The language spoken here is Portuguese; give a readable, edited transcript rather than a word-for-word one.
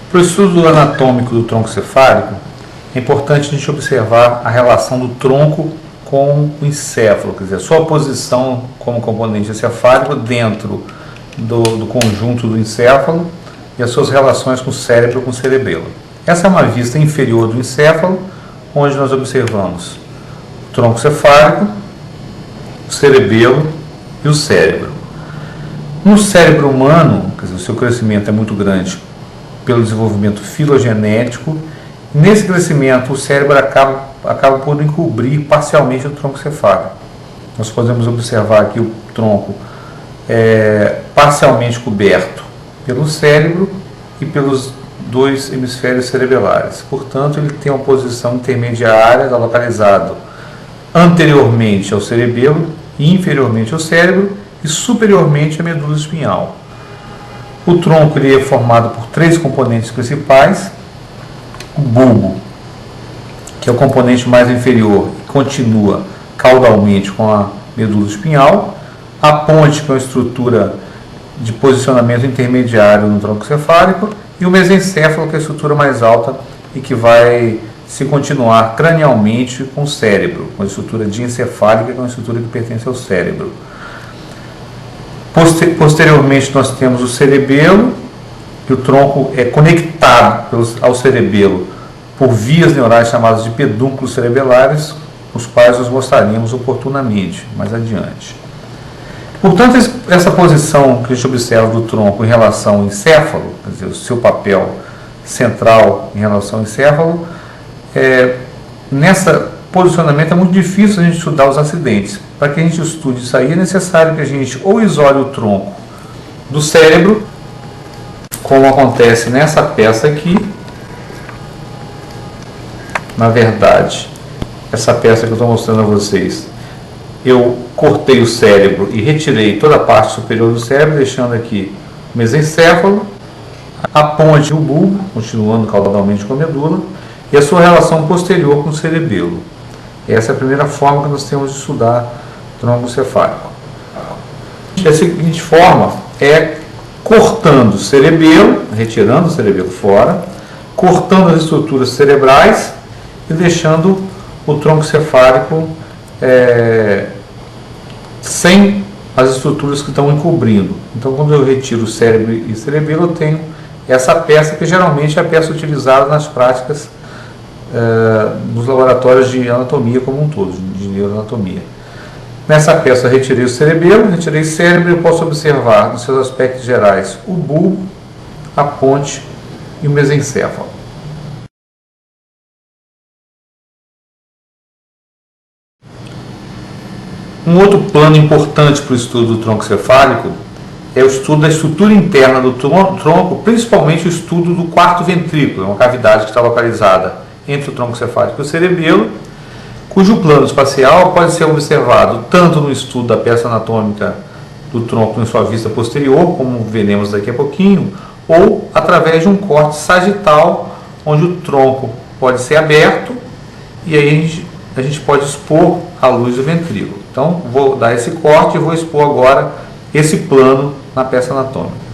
Para o estudo anatômico do tronco cefálico, é importante a gente observar a relação do tronco com o encéfalo, quer dizer, a sua posição como componente encefálico dentro do conjunto do encéfalo e as suas relações com o cérebro, com o cerebelo. Essa é uma vista inferior do encéfalo, onde nós observamos o tronco cefálico, o cerebelo e o cérebro. No cérebro humano, quer dizer, o seu crescimento é muito grande pelo desenvolvimento filogenético. Nesse crescimento, o cérebro acaba por encobrir parcialmente o tronco cefálico. Nós podemos observar aqui o tronco parcialmente coberto pelo cérebro e pelos dois hemisférios cerebelares. Portanto, ele tem uma posição intermediária, localizado anteriormente ao cerebelo, inferiormente ao cérebro e superiormente à medula espinhal. O tronco ele é formado por três componentes principais: o bulbo, que é o componente mais inferior e continua caudalmente com a medula espinhal; a ponte, que é uma estrutura de posicionamento intermediário no tronco cefálico; e o mesencéfalo, que é a estrutura mais alta e que vai se continuar cranialmente com o cérebro, com a estrutura diencefálica, que é uma estrutura que pertence ao cérebro. Posteriormente, nós temos o cerebelo, que o tronco é conectado ao cerebelo por vias neurais chamadas de pedúnculos cerebelares, os quais nós mostraríamos oportunamente mais adiante. Portanto, essa posição que a gente observa do tronco em relação ao encéfalo, quer dizer, o seu papel central em relação ao encéfalo, nesse posicionamento é muito difícil a gente estudar os acidentes. Para que a gente estude isso aí, é necessário que a gente ou isole o tronco do cérebro, como acontece nessa peça aqui. Na verdade, essa peça que eu estou mostrando a vocês, eu cortei o cérebro e retirei toda a parte superior do cérebro, deixando aqui o mesencéfalo, a ponte e o bulbo, continuando caudalmente com a medula, e a sua relação posterior com o cerebelo. Essa é a primeira forma que nós temos de estudar tronco cefálico. A seguinte forma é cortando o cerebelo, retirando o cerebelo fora, cortando as estruturas cerebrais e deixando o tronco cefálico sem as estruturas que estão encobrindo. Então, quando eu retiro o cérebro e o cerebelo, eu tenho essa peça, que geralmente é a peça utilizada nas práticas nos laboratórios de anatomia como um todo, de neuroanatomia. Nessa peça eu retirei o cerebelo, retirei o cérebro, e eu posso observar nos seus aspectos gerais o bulbo, a ponte e o mesencéfalo. Um outro plano importante para o estudo do tronco cefálico é o estudo da estrutura interna do tronco, principalmente o estudo do quarto ventrículo, uma cavidade que está localizada entre o tronco cefálico e o cerebelo, cujo plano espacial pode ser observado tanto no estudo da peça anatômica do tronco em sua vista posterior, como veremos daqui a pouquinho, ou através de um corte sagital, onde o tronco pode ser aberto e aí a gente pode expor a luz do ventrículo. Então, vou dar esse corte e vou expor agora esse plano na peça anatômica.